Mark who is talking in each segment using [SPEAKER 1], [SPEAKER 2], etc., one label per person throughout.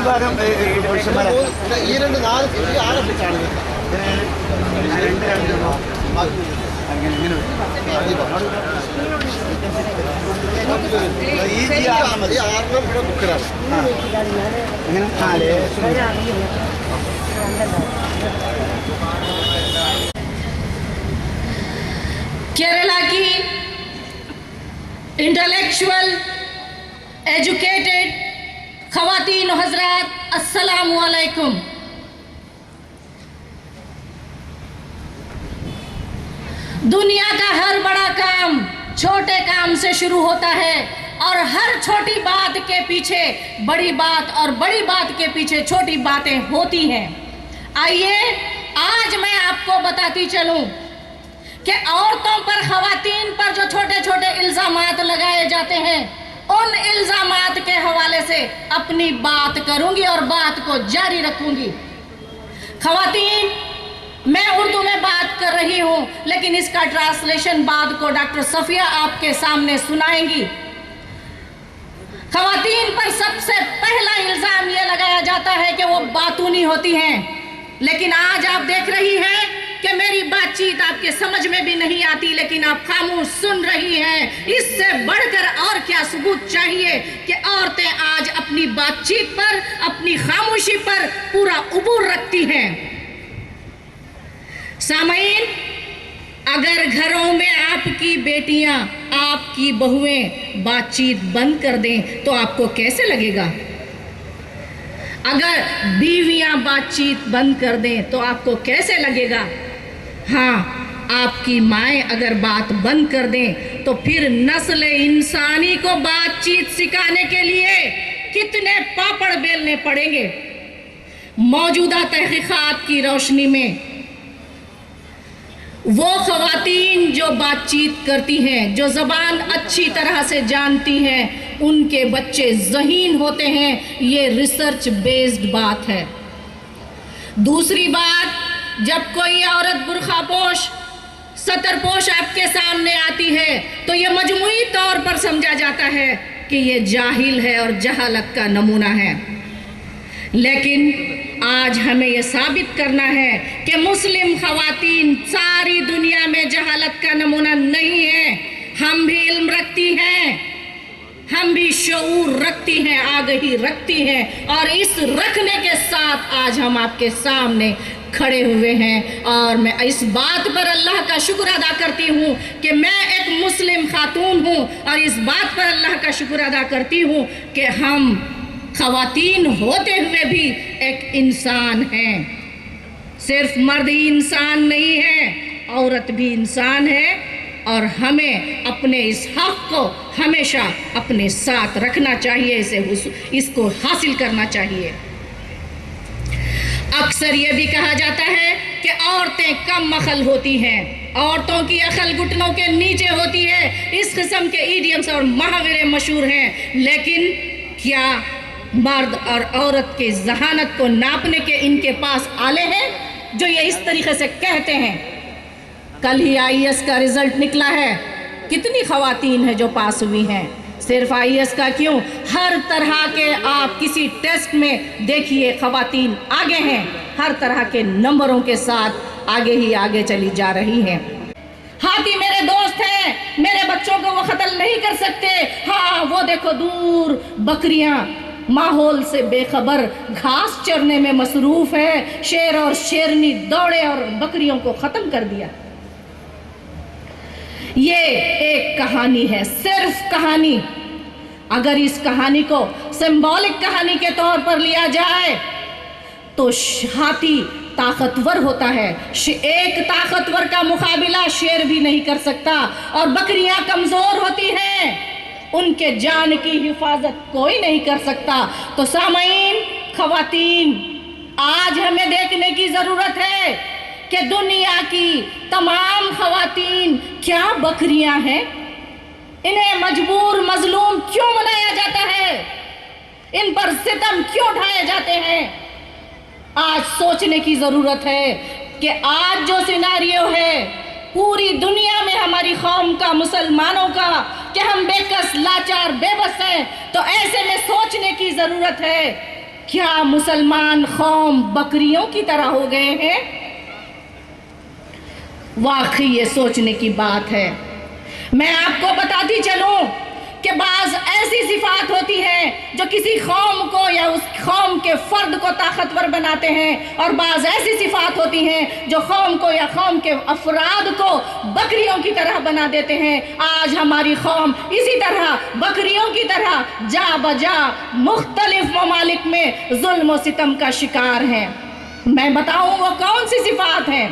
[SPEAKER 1] ഭാഗം പുരുഷന്മാരെ
[SPEAKER 2] ഈ രണ്ട് നാല് ഈ ആളെ പിടിച്ചാണ് ഈ ആറിനും ഇവിടെ ബുക്കിലാണ്
[SPEAKER 1] അങ്ങനെ നാല്
[SPEAKER 3] केरला की इंटेलेक्चुअल एजुकेटेड ख़वातीन हज़रात अस्सलामु अलैकुम। दुनिया का हर बड़ा काम छोटे काम से शुरू होता है और हर छोटी बात के पीछे बड़ी बात और बड़ी बात के पीछे छोटी बातें होती हैं। आइए आज मैं आपको बताती चलूं कि औरतों पर ख़वातीन पर जो छोटे छोटे इल्ज़ामात लगाए जाते हैं उन इल्ज़ामात के हवाले से अपनी बात करूंगी और बात को जारी रखूंगी। ख़वातीन, मैं उर्दू में बात कर रही हूँ लेकिन इसका ट्रांसलेशन बाद को डॉक्टर सफिया आपके सामने सुनाएंगी। ख़वातीन पर सबसे पहला इल्ज़ाम ये लगाया जाता है कि वो बातूनी होती हैं, लेकिन आज आप देख रही हैं कि मेरी बातचीत आपके समझ में भी नहीं आती लेकिन आप खामोश सुन रही हैं। इससे बढ़कर और क्या सबूत चाहिए कि औरतें आज अपनी बातचीत पर, अपनी खामोशी पर पूरा उबूर रखती हैं। सामईन, अगर घरों में आपकी बेटियां, आपकी बहुएं बातचीत बंद कर दें तो आपको कैसे लगेगा? अगर बीवियां बातचीत बंद कर दें तो आपको कैसे लगेगा? हाँ, आपकी माएँ अगर बात बंद कर दें तो फिर नस्ल इंसानी को बातचीत सिखाने के लिए कितने पापड़ बेलने पड़ेंगे। मौजूदा तहकीकात की रोशनी में वो ख़वातीन जो बातचीत करती हैं, जो ज़बान अच्छी तरह से जानती हैं, उनके बच्चे ज़हीन होते हैं। ये रिसर्च बेस्ड बात है। दूसरी बात, जब कोई औरत बुर्खापोश, सतरपोश आपके सामने आती है तो ये मजमूई तौर पर समझा जाता है कि ये जाहिल है और जहालत का नमूना है। लेकिन आज हमें ये साबित करना है कि मुस्लिम ख़वातीन सारी दुनिया में जहालत का नमूना नहीं है। हम भी इल्म रखती हैं, हम भी शऊर रखती हैं, आगही रखती हैं, और इस रखने के साथ आज हम आपके सामने खड़े हुए हैं। और मैं इस बात पर अल्लाह का शुक्र अदा करती हूँ कि मैं एक मुस्लिम खातून हूँ, और इस बात पर अल्लाह का शुक्र अदा करती हूँ कि हम ख़वातीन होते हुए भी एक इंसान हैं। सिर्फ मर्द ही इंसान नहीं है, औरत भी इंसान है, और हमें अपने इस हक़ को हमेशा अपने साथ रखना चाहिए, इसको हासिल करना चाहिए। अक्सर ये भी कहा जाता है कि औरतें कम अक़ल होती हैं, औरतों की अक़ल घुटनों के नीचे होती है। इस किस्म के इडियम्स और मुहावरे मशहूर हैं, लेकिन क्या मर्द और औरत की ज़हानत को नापने के इनके पास आले हैं जो ये इस तरीक़े से कहते हैं? कल ही IAS का रिज़ल्ट निकला है, कितनी ख़वातीन हैं जो पास हुई हैं? सिर्फ IAS का क्यों, हर तरह के आप किसी टेस्ट में देखिए ख़वातीन आगे हैं, हर तरह के नंबरों के साथ आगे ही आगे चली जा रही हैं। हाथी मेरे दोस्त हैं, मेरे बच्चों को वो कत्ल नहीं कर सकते। हाँ, वो देखो दूर बकरियां माहौल से बेखबर घास चरने में मसरूफ़ है। शेर और शेरनी दौड़े और बकरियों को ख़त्म कर दिया। ये एक कहानी है, सिर्फ कहानी। अगर इस कहानी को सिंबॉलिक कहानी के तौर पर लिया जाए तो हाथी ताकतवर होता है, एक ताकतवर का मुकाबला शेर भी नहीं कर सकता, और बकरियां कमज़ोर होती हैं, उनके जान की हिफाजत कोई नहीं कर सकता। तो सामईन, ख़वातीन, आज हमें देखने की ज़रूरत है कि दुनिया की तमाम ख़वातीन क्या बकरियां हैं? इन्हें मजबूर मजलूम क्यों बनाया जाता है? इन पर सितम क्यों ढाए जाते हैं? आज सोचने की ज़रूरत है कि आज जो सिनारियो है पूरी दुनिया में हमारी कौम का, मुसलमानों का, कि हम बेकस, लाचार, बेबस हैं, तो ऐसे में सोचने की ज़रूरत है क्या मुसलमान कौम बकरियों की तरह हो गए हैं? वाकई ये सोचने की बात है। मैं आपको बताती चलूं कि बाज़ ऐसी सिफात होती हैं जो किसी कौम को या उस कौम के फ़र्द को ताकतवर बनाते हैं, और बाज़ ऐसी सिफात होती हैं जो कौम को या कौम के अफराद को बकरियों की तरह बना देते हैं। आज हमारी कौम इसी तरह बकरियों की तरह जा बजा मुख्तलिफ ममालिक में जुल्म और सितम का शिकार है। मैं बताऊं वो कौन सी सिफात है।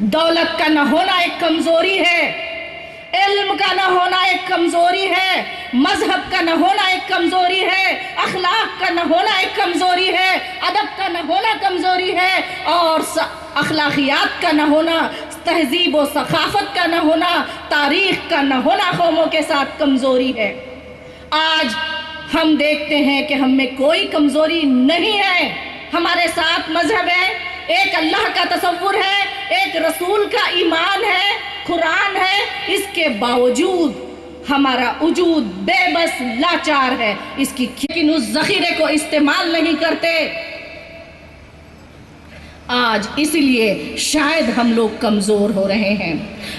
[SPEAKER 3] दौलत का न होना एक कमजोरी है, इल्म का न होना एक कमजोरी है, मजहब का न होना एक कमजोरी है, अखलाक का न होना एक कमजोरी है, अदब का न होना कमजोरी है, और अखलाकियात का न होना, तहजीब और सखाफत का न होना, तारीख का न होना कौमों के साथ कमजोरी है। आज हम देखते हैं कि हम में कोई कमजोरी नहीं है। हमारे साथ मजहब है, एक अल्लाह का तसव्वुर है, एक रसूल का ईमान है, कुरान है, इसके बावजूद हमारा वजूद बेबस लाचार है इसकी, लेकिन उस ज़ख़ीरे को इस्तेमाल नहीं करते। आज इसलिए शायद हम लोग कमज़ोर हो रहे हैं।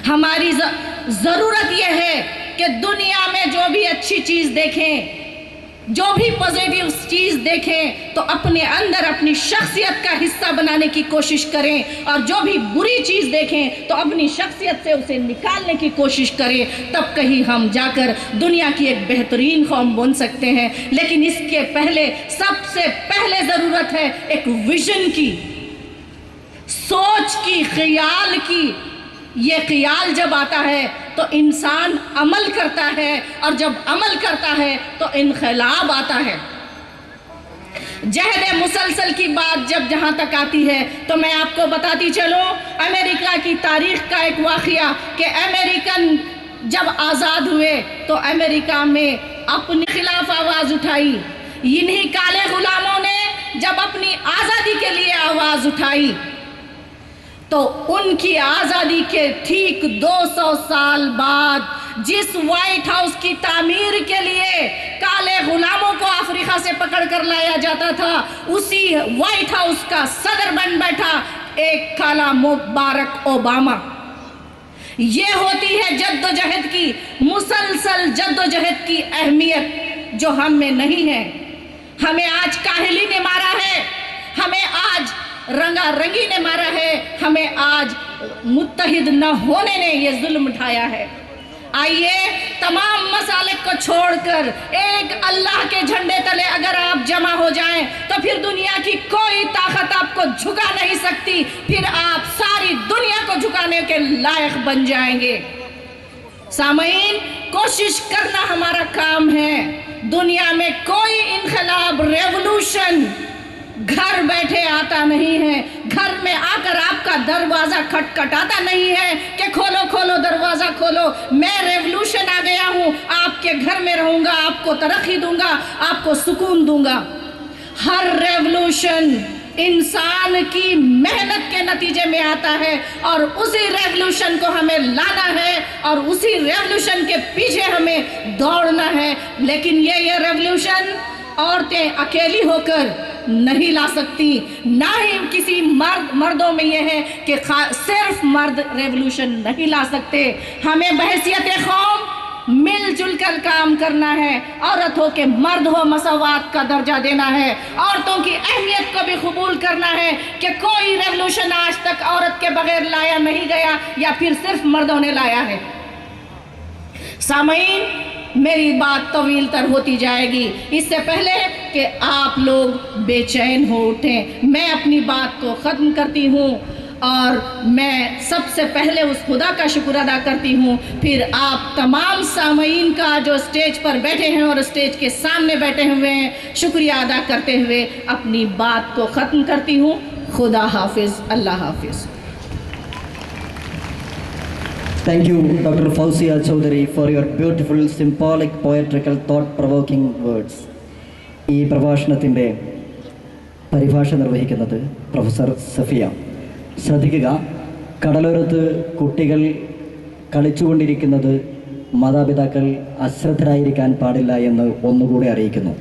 [SPEAKER 3] हमारी ज़रूरत यह है कि दुनिया में जो भी अच्छी चीज़ देखें, जो भी पॉजिटिव चीज़ देखें, तो अपने अंदर अपनी शख्सियत का हिस्सा बनाने की कोशिश करें, और जो भी बुरी चीज़ देखें तो अपनी शख्सियत से उसे निकालने की कोशिश करें। तब कहीं हम जाकर दुनिया की एक बेहतरीन कौम बन सकते हैं। लेकिन इसके पहले सबसे पहले ज़रूरत है एक विजन की, सोच की, ख्याल की। ये ख्याल जब आता है तो इंसान अमल करता है, और जब अमल करता है तो इनकलाब आता है। जहद मुसलसल की बात जब जहाँ तक आती है तो मैं आपको बताती चलूँ अमेरिका की तारीख़ का एक वाक़या कि अमेरिकन जब आज़ाद हुए तो अमेरिका में अपने खिलाफ आवाज़ उठाई। इन्हीं काले गुलामों ने जब अपनी आज़ादी के लिए आवाज़ उठाई तो उनकी आज़ादी के ठीक 200 साल बाद जिस वाइट हाउस की तामीर के लिए काले गुलामों को अफ्रीका से पकड़ कर लाया जाता था, उसी वाइट हाउस का सदर बन बैठा एक काला मुबारक ओबामा। ये होती है जद्दोजहद की, मुसलसल जद्दोजहद की अहमियत जो हम में नहीं है। हमें आज काहिली ने मारा है, हमें आज रंगा रंगी ने मारा है, हमें आज मुत्तहिद न होने ने ये जुल्म उठाया है। आइए तमाम मसाले को छोड़कर एक अल्लाह के झंडे तले अगर आप जमा हो जाएं तो फिर दुनिया की कोई ताकत आपको झुका नहीं सकती, फिर आप सारी दुनिया को झुकाने के लायक बन जाएंगे। सामईन, कोशिश करना हमारा काम है। दुनिया में कोई इनकलाब, रेवोल्यूशन घर बैठे आता नहीं है। घर में आकर आपका दरवाज़ा खटखटाता नहीं है कि खोलो खोलो दरवाज़ा खोलो, मैं रेवोल्यूशन आ गया हूँ, आपके घर में रहूँगा, आपको तरक्की दूंगा, आपको सुकून दूंगा। हर रेवोल्यूशन इंसान की मेहनत के नतीजे में आता है, और उसी रेवोल्यूशन को हमें लाना है, और उसी रेवोल्यूशन के पीछे हमें दौड़ना है। लेकिन ये रेवोल्यूशन औरतें अकेली होकर नहीं ला सकती, ना ही किसी मर्दों में यह है कि सिर्फ मर्द रेवोल्यूशन नहीं ला सकते। हमें बहैसियत कौम मिलजुल कर काम करना है। औरत हो के मर्द हो, मसवात का दर्जा देना है। औरतों की अहमियत को भी कबूल करना है कि कोई रेवोल्यूशन आज तक औरत के बगैर लाया नहीं गया, या फिर सिर्फ मर्दों ने लाया है। सामईन, मेरी बात तवील तर होती जाएगी, इससे पहले कि आप लोग बेचैन हो उठें मैं अपनी बात को ख़त्म करती हूँ। और मैं सबसे पहले उस खुदा का शुक्र अदा करती हूँ, फिर आप तमाम सामईन का जो स्टेज पर बैठे हैं और स्टेज के सामने बैठे हुए हैं, शुक्रिया अदा करते हुए अपनी बात को ख़त्म करती हूँ। खुदा हाफिज़, अल्लाह हाफिज़।
[SPEAKER 4] Thank you, Dr. Fawzia Chowdhury, for your beautiful, symbolic, poetical, thought-provoking words. ഈ പ്രഭാഷണത്തിൻ്റെ പരിഭാഷ നിർവഹിക്കുന്നത് പ്രൊഫസർ സഫിയ. ശ്രദ്ധിക്കുക, കടലോരത്ത് കുട്ടികൾ കളിച്ചുകൊണ്ടിരിക്കുന്നത് മാതാപിതാക്കൾ അശ്രദ്ധരായിരിക്കാൻ പാടില്ല എന്ന് ഒന്നുകൂടെ അറിയിക്കുന്നു.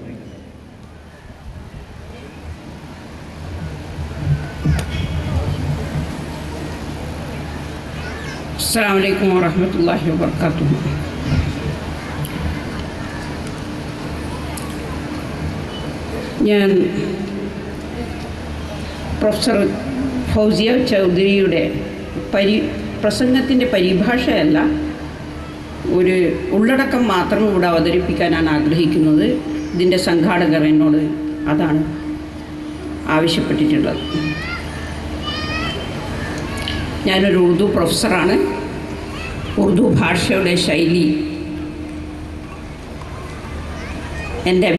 [SPEAKER 5] അസ്സലാമു അലൈക്കും വറഹ്മത്തുള്ളാഹി വബറകാതുഹു. ഞാൻ പ്രൊഫസർ ഫൗസിയ ചൗധരിയുടെ പ്രസംഗത്തിൻ്റെ പരിഭാഷയല്ല, ഒരു ഉള്ളടക്കം മാത്രം ഇവിടെ അവതരിപ്പിക്കാനാണ് ആഗ്രഹിക്കുന്നത്. ഇതിൻ്റെ സംഘാടകർ എന്നോട് അതാണ് ആവശ്യപ്പെട്ടിട്ടുള്ളത്. ഞാനൊരു ഉറുദു പ്രൊഫസറാണ്. ഉറുദു ഭാഷയുടെ ശൈലി എൻ്റെ